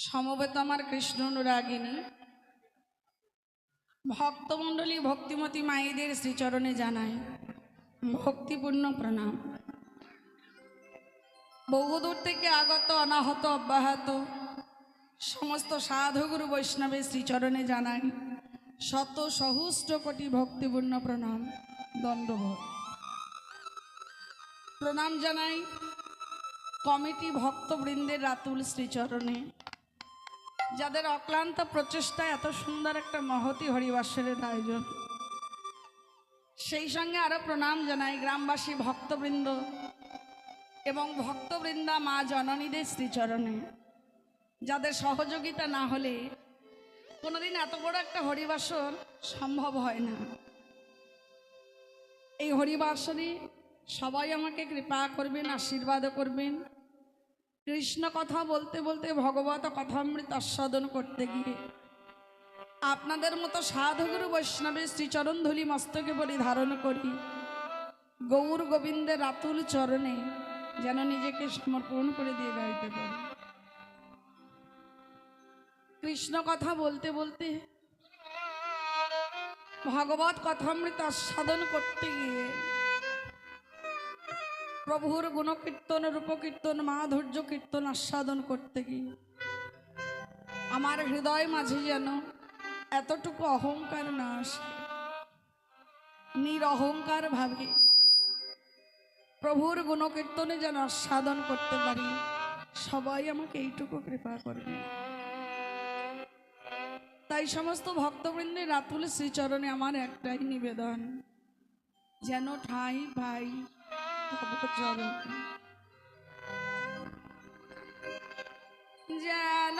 সমবেত আমার কৃষ্ণ অনুরাগিনী ভক্তমণ্ডলী ভক্তিমতী মায়েদের শ্রীচরণে জানাই ভক্তিপূর্ণ প্রণাম। বহুদূর থেকে আগত অনাহত অব্যাহত সমস্ত সাধুগুরু বৈষ্ণবের শ্রীচরণে জানাই শত সহস্র কোটি ভক্তিপূর্ণ প্রণাম দণ্ডবোধ। প্রণাম জানাই কমিটি ভক্তবৃন্দের রাতুল শ্রীচরণে, যাদের অক্লান্ত প্রচেষ্টায় এত সুন্দর একটা মহতি হরিবাসরের আয়োজন। সেই সঙ্গে আরও প্রণাম জানাই গ্রামবাসী ভক্তবৃন্দ এবং ভক্তবৃন্দা মা জননীদের শ্রীচরণে, যাদের সহযোগিতা না হলে কোনোদিন এত বড় একটা হরিবাসর সম্ভব হয় না। এই হরিবাসরে সবাই আমাকে কৃপা করবেন, আশীর্বাদ করবেন। কৃষ্ণ কথা বলতে বলতে ভগবত কথামৃত আস্বাদন করতে গিয়ে আপনাদের মতো সাধুগুরু বৈষ্ণবের শ্রীচরণ ধূলি মস্তকে পরিধারণ করি গৌর গোবিন্দের রাতুল চরণে যেন নিজেকে সমর্পণ করে দিয়ে গাইতে পারি। কৃষ্ণ কথা বলতে বলতে ভগবত কথামৃত আস্বাদন করতে গিয়ে প্রভুর গুণকীর্তন রূপকীর্তন মাধুর্য কীর্তন আস্বাদন করতে গিয়ে আমার হৃদয় মাঝে যেন এতটুকু অহংকার না আসে, নিরহংকার ভাবে প্রভুর গুণকীর্তনে যেন আস্বাদন করতে পারি। সবাই আমাকে এইটুকু কৃপা করবে। তাই সমস্ত ভক্তবৃন্দের রাতুল শ্রীচরণে আমার একটাই নিবেদন, যেন ঠাঁই ভাই চরণ যেন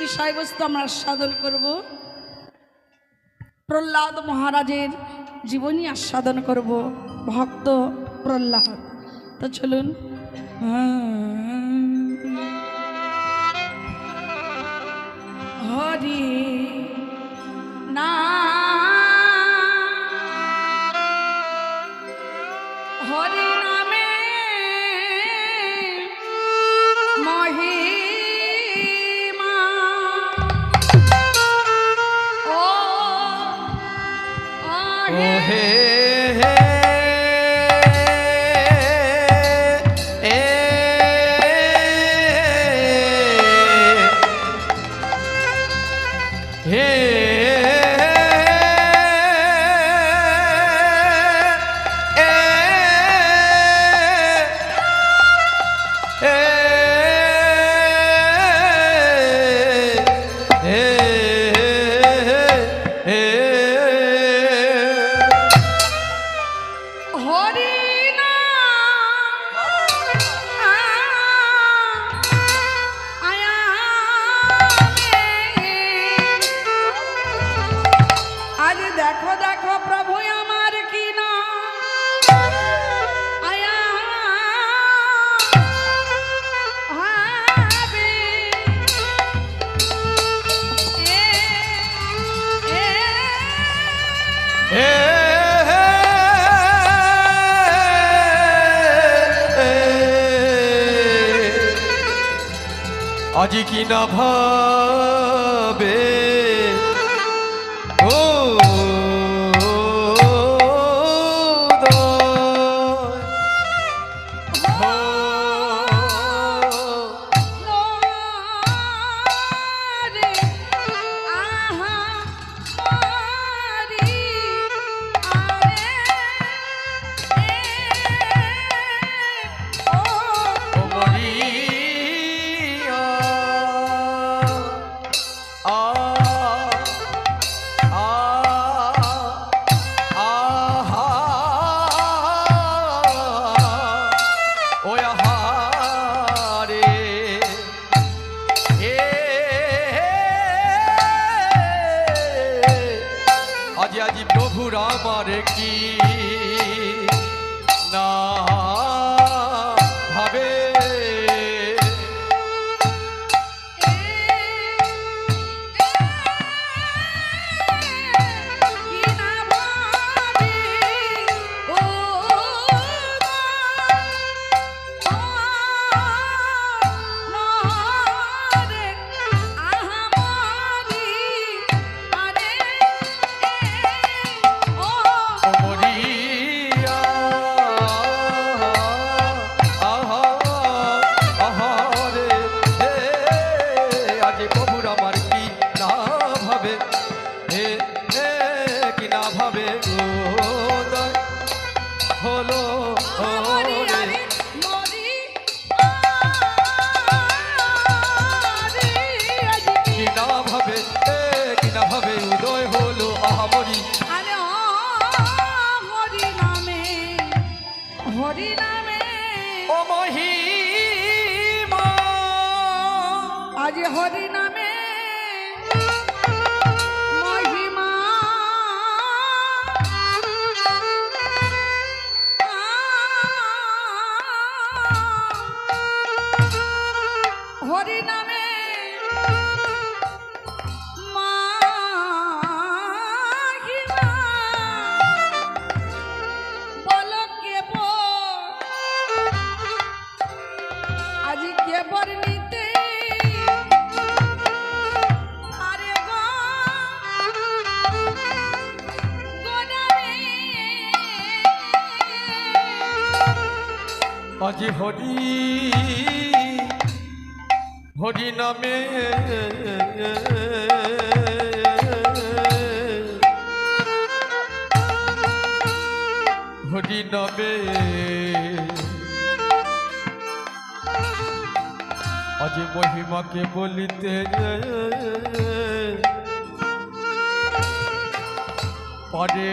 বিষয়বস্তু আমরা আস্বাদন করব, প্রহ্লাদ মহারাজের জীবনী আস্বাদন করব, ভক্ত প্রহ্লাদ। তো চলুন হরি না হে দেখো দেখো প্রভু আমার কি না আয়া হবে আজি কি না ভাবে ও আজি প্রভুর আমার কি না ভাবে হলো কিনা ভাবে উদয় হলো আহামরি হরি নামে ও মহিমা আজ হরি নামে মহিমা হরি নামে বর্ণিতে আরে গো আজি হরি হরি নামে হরি নামে আজি মহিমাকে বলিতে পারে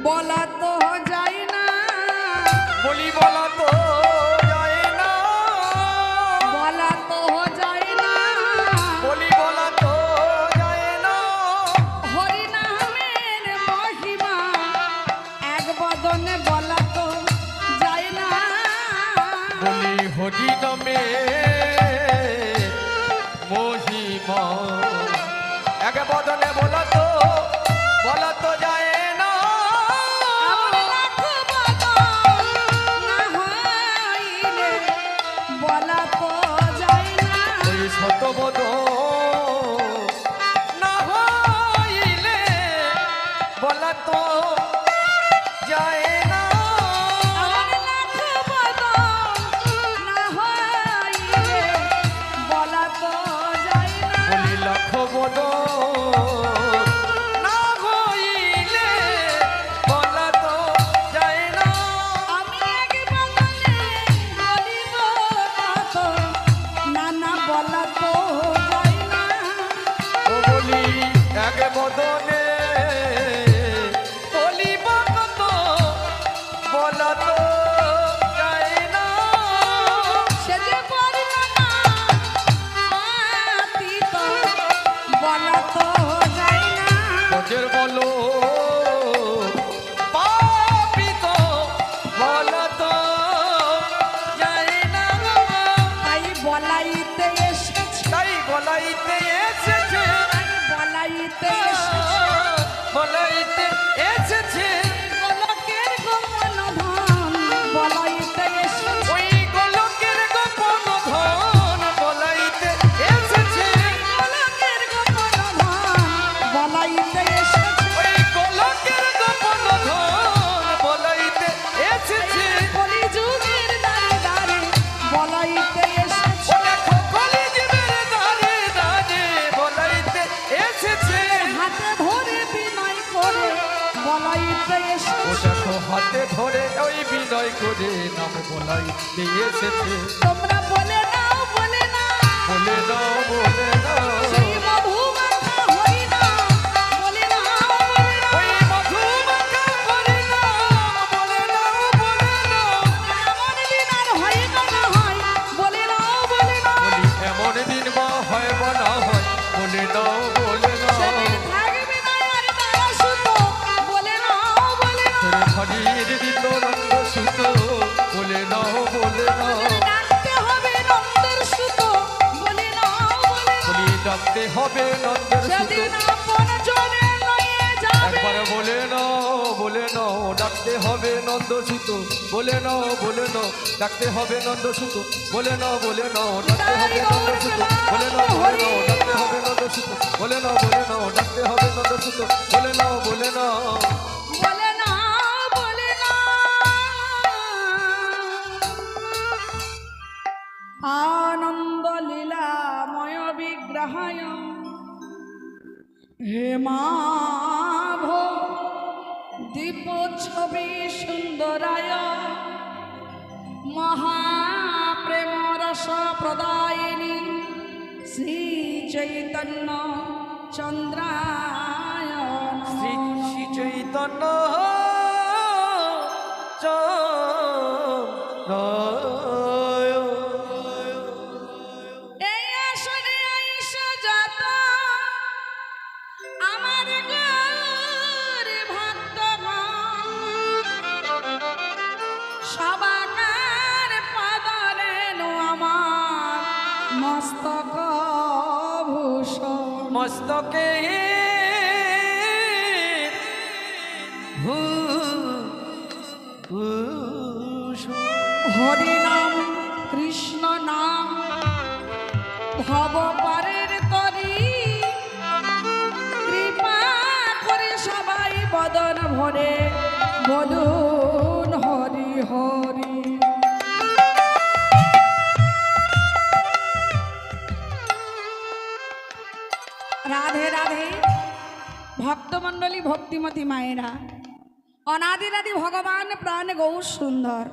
বলা তো যায় না বলি বলা তো যায় না বলা তো যায় না বলি বলা তো যায় না হরি নামের মহিমা এক বদনে বলা তো যায় না বলি হরি নামে মহিমা এক বদনে বলা তো যায় না আমার লাখ বদন না হইলে বলা তো যায় না ওই শত বদন না হইলে বলা তো বলা তো যায় না সে যে বর্ণনা আতীত বলা তো যায় না। ব্রজের বলো পাপিত বলা তো যায় না তাই বলাইতে এসেছে, তাই বলাইতে এসেছে বলাইতে এসেছে বলাইতে এসেছে গোলকের গোপন ধন, বলাইতে এসেছে ওই গোলকের গোপন ধন বলাইতে এসেছে গোলকের গোপন ধন, বলাইতে এসেছে ওই গোলকের গোপন ধন বলাইতে এসেছে কলিযুগের দ্বারে দ্বারে, বলাইতে এসেছে ও দেখো কলিযুগের দ্বারে দ্বারে বলাইতে এসেছে হাতে ধরে বিনয় করে, বলাইতে ও এসেছে। দেখো হাতে ধরে ওই বিনয় করে নাম বলাইতে এসেছে তোমরা বলে নাও বলে নাও বলে দাও বলে দাও সেই মধু মাখা হই না, বলে নাও বলে নাও ওই মধুমাখা বলে দাও বলে দাও বলে দাও এমন দিন আর হয় না না হয়, বলে নাও বলে নাও বলি এমন দিন বা হয় বা না হয় বলে দাও বলে দাও সেদিন থাকবে না আর তারা সুতো, বলে নাও বলে নাও তোর হরির দিত রঙ্গ সুত বলে দাও বলে দাও ডাকতে হবে নন্দের সুতো, বলে নাও বলে নাও বলি ডাকতে হবে নন্দের সুত সেদিন আপন জনে লয়ে যাবে একবার বলে নাও ডাকতে হবে নন্দ সুত বলে নাও ডাকতে হবে নন্দ সুত বলে নাও ডাকতে হবে নন্দ সুত বলে নাও ডাকতে হবে নন্দ সুত বলে নাও ডাকতে হবে নন্দ সুত বলে নাও বলে নাও বলে নাও আনন্দ লীলাময় বিগ্রহায় হে মাভ দীপ ছবি সুন্দরায় মহাপ্রেম রস প্রদায়িনী শ্রী চৈতন্য চন্দ্রায় শ্রী নমঃ। শ্রী চৈতন্য এই আসরে আইসা যত আমার গৌরী ভক্তগণ, সবাকার পদরেণু আমার মস্তক ভূষণ। মস্তকে হরি নাম কৃষ্ণ নাম ভব পারের তরি, কৃপা করে সবাই বদন ভরে বলুন হরি হরি। রাধে রাধে ভক্তমণ্ডলী ভক্তিমতী মায়েরা, অনাদিরাদি ভগবান প্রাণ গৌর সুন্দর,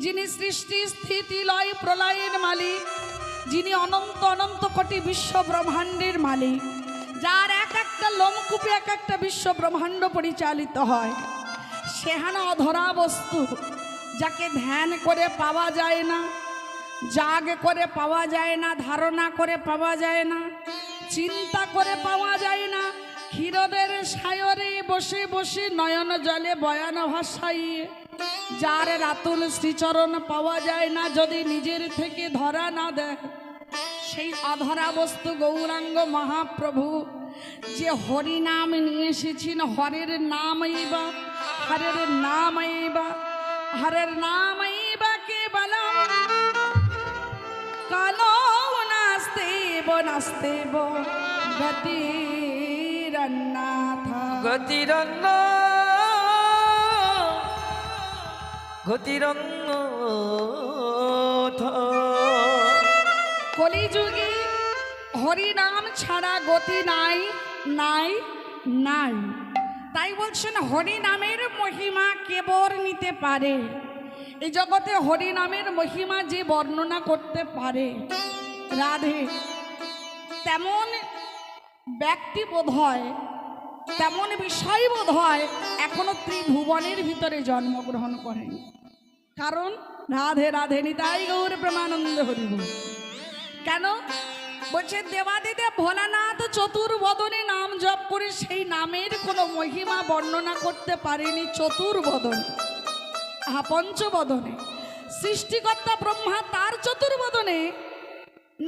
যিনি সৃষ্টি স্থিতি লয় প্রলয়ের মালিক, যিনি অনন্ত অনন্ত কোটি বিশ্ব ব্রহ্মাণ্ডের মালিক, যার এক একটা লোমকূপে এক একটা বিশ্ব ব্রহ্মাণ্ড পরিচালিত হয়, সেহান অধরা বস্তু, যাকে ধ্যান করে পাওয়া যায় না, জাগ করে পাওয়া যায় না, ধারণা করে পাওয়া যায় না, চিন্তা করে পাওয়া যায় না, ক্ষীরদের সায়রে বসে বসে নয়ন জলে বয়ান ভাষাইয়ে যার রাতুল শ্রীচরণ পাওয়া যায় না, যদি নিজের থেকে ধরা না দেয়, সেই অধরা বস্তু গৌরাঙ্গ মহাপ্রভু যে হরি নাম নিয়ে এসেছেন, হরের নামই বা হরের নামই বা হরের নামই বা কেবলম কালো নাস্তেব নাস্তেব গতিরন্নাথ। গতিরঙ্গ গতিরঙ্গ কলিযুগে হরি নাম ছাড়া গতি নাই নাই নাই। তাই বলছেন হরি নামের মহিমা কে বর নিতে পারে, এই জগতে হরি নামের মহিমা যে বর্ণনা করতে পারে রাধে, তেমন ব্যক্তি বোধ হয় তেমন বিষয় বোধ হয় এখনো ত্রিভুবনের ভিতরে জন্মগ্রহণ করেনি। কারণ রাধে রাধে নিতাই গৌর প্রেমানন্দ হরি বল। কেন বলছে দেবাদিদেব ভোলানাথ চতুর্বদনে নাম জপ করে সেই নামের কোনো মহিমা বর্ণনা করতে পারেনি চতুর্বদনে, পঞ্চবদনে। সৃষ্টিকর্তা ব্রহ্মা তার চতুর্বদনে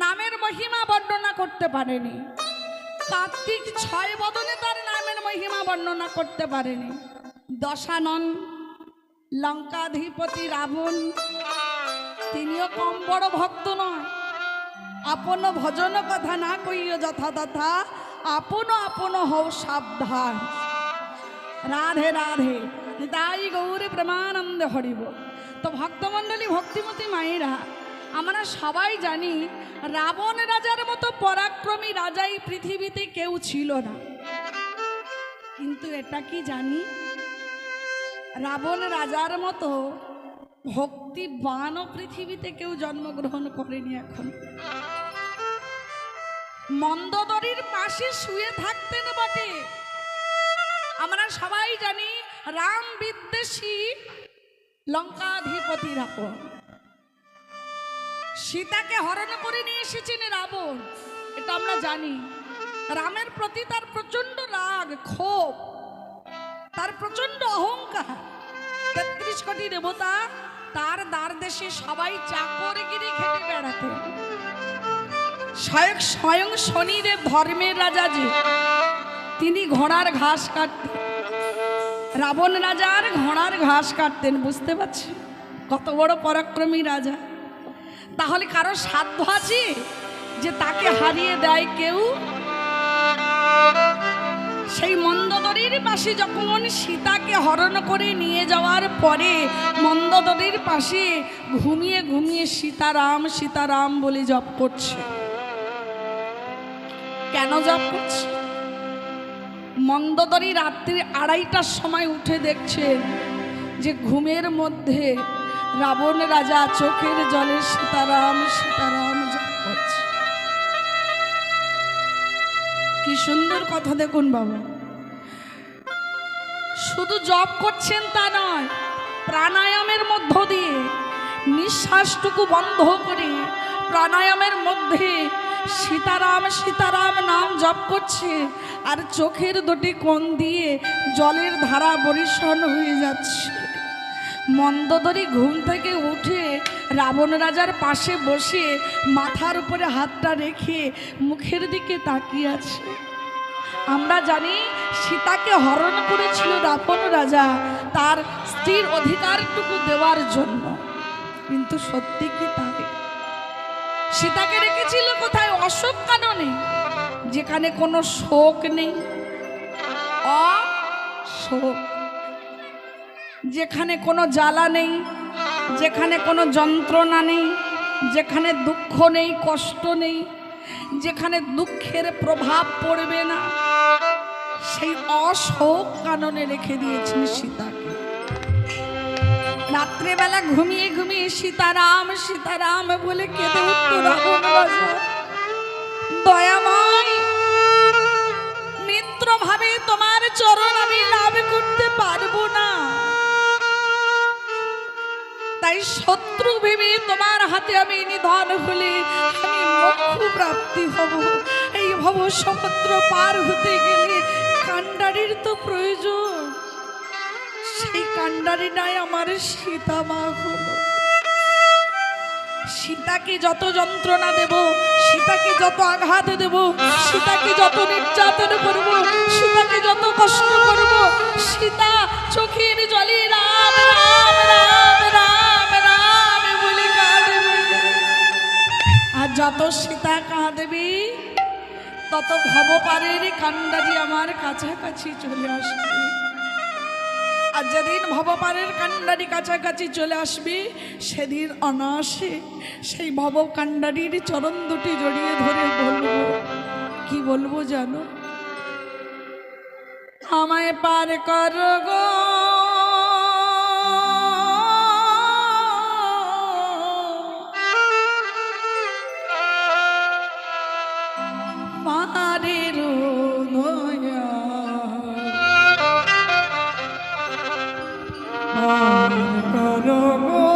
নামের মহিমা বর্ণনা করতে পারেনি। কার্তিক 6 বদনে তার নামের মহিমা বর্ণনা করতে পারেনি। দশানন লঙ্কাধিপতি রাবণ তিনিও কম বড় ভক্ত নয়। আপন ভজন কথা না কইও যথা তথা, আপন আপন হও সাবধান। রাধে রাধে নিতাই গৌর প্রেমানন্দ হরিব। তো ভক্তমণ্ডলী ভক্তিমতী মায়েরা, আমরা সবাই জানি রাবণ রাজার মতো পরাক্রমী রাজাই পৃথিবীতে কেউ ছিল না। কিন্তু এটা কি জানি রাবণ রাজার মতো ভক্তিবানও পৃথিবীতে কেউ জন্মগ্রহণ করেনি। এখন মন্দোদরীর পাশে শুয়ে থাকতেন বটে। আমরা সবাই জানি রাম বিদ্বেষী লঙ্কাধিপতি রাবণ। সীতাকে হরণ করে নিয়ে এসেছেন রাবণ, এটা আমরা জানি। রামের প্রতি তার প্রচন্ড রাগ, ক্ষোভ, তার প্রচন্ড অহংকার। ৩৩ কোটি দেবতা তার দ্বার দেশে সবাই চাকরগিরি খেটে বেড়াতেন। স্বয়ং শনিদেব ধর্মের রাজা যে, তিনি ঘোড়ার ঘাস কাটতেন। রাবণ রাজার ঘোড়ার ঘাস কাটতেন। বুঝতে পারছি কত বড় পরাক্রমী রাজা। তাহলে কারো সাধ্য আছে যে তাকে হারিয়ে দেয় কেউ? সেই মন্দোদরীর পাশে যখন সীতাকে হরণ করে নিয়ে যাওয়ার পরে মন্দোদরীর পাশে ঘুমিয়ে ঘুমিয়ে সীতারাম সীতারাম বলে জপ করছে। কেন জপ করছে? মন্দোদরী রাত্রি 2:30টার সময় উঠে দেখছেন যে ঘুমের মধ্যে রাবণ রাজা চোখের জলে সীতারাম সীতারাম জপ করছে। কি সুন্দর কথা দেখুন বাবা। শুধু জপ করছেন তা নয়, প্রাণায়ামের মধ্য দিয়ে নিঃশ্বাসটুকু বন্ধ করে প্রাণায়ামের মধ্যে সীতারাম সীতারাম নাম জপ করছে। আর চোখের দুটি কোণ দিয়ে জলের ধারা বরিশন হয়ে যাচ্ছে। মন্দোদরী ঘুম থেকে উঠে রাবণ রাজার পাশে বসে মাথার উপরে হাতটা রেখে মুখের দিকে তাকিয়ে আছে। আমরা জানি সীতাকে হরণ করেছিল রাবণ রাজা তার স্ত্রীর অধিকারটুকু দেওয়ার জন্য, কিন্তু সত্যি কি তাই? সীতাকে রেখেছিল কোথায়? অশোক কাননে, যেখানে কোনো শোক নেই, অশোক, যেখানে কোনো জ্বালা নেই, যেখানে কোনো যন্ত্রণা নেই, যেখানে দুঃখ নেই, কষ্ট নেই, যেখানে দুঃখের প্রভাব পড়বে না, সেই অশোক কাননে রেখে দিয়েছেন সীতাকে। রাত্রেবেলা ঘুমিয়ে ঘুমিয়ে সীতারাম সীতারাম বলে কেঁদে উঠত রাবণ রাজা। দয়াময়, মিত্র ভাবে তোমার চরণ আমি লাভ করতে পারবো না, তাই শত্রু ভেবে তোমার হাতে আমি নিধন হলে আমি মোক্ষ প্রাপ্তি হব। এই ভব সমুদ্র পার হতে গেলে কান্ডারির তো প্রয়োজন। সেই কান্ডারি নাই আমার সীতা মা হলো। সীতাকে যত যন্ত্রণা দেব, সীতাকে যত আঘাত দেব, সীতাকে যত নির্যাতন করব, সীতাকে যত কষ্ট করব, সীতা চোখের জলে রাম রাম রাম রাম রাম বলে কাঁদবে। আর যত সীতা কাঁদবে তত ভবপারের কান্ডারি আমার কাছাকাছি চলে আসবে। আর যেদিন ভবপারের কান্ডারি কাছাকাছি চলে আসবে সেদিন অনায়াসে সেই ভব কান্ডারির চরণ দুটি জড়িয়ে ধরে বলবো, কি বলবো জানো? আমায় পার কর গো পারের দয়া পার করো গো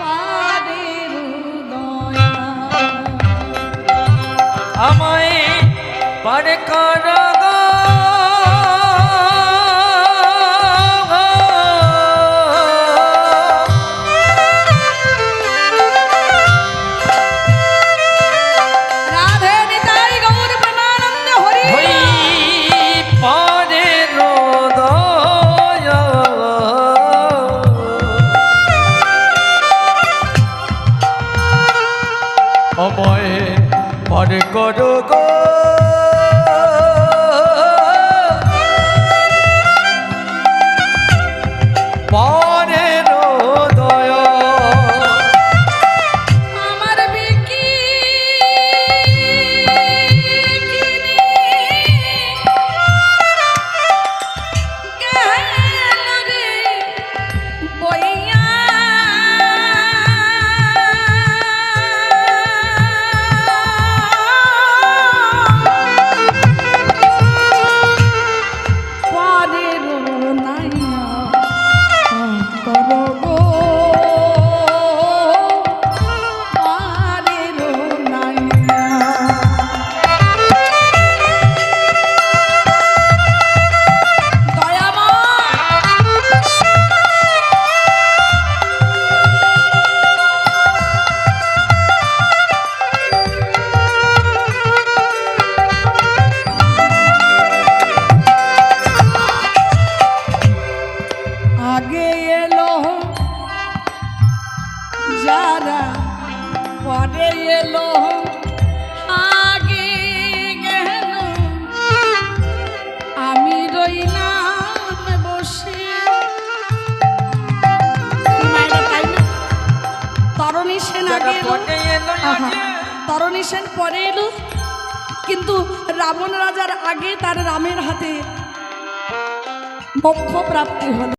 পারের দয়া আমায় পার কর গো রাধে নিতাই গৌর প্রেমানন্দ হরি হই পারের দয়া আমায় পার কর গো পারের দয়া আমার বিকি কিনি গেল রে বইয়া পারের নাইয়া করো গো পারের নাইয়া আগে এলো যারা পরে এলো আগে গেল আমি রইলাম বসে মায়েরা তাই না? তরণী সেন আগে এলো আহা, তরণী সেন পরে এলো কিন্তু রাবণ রাজার আগে তার রামের হাতে মোক্ষ প্রাপ্তি হলো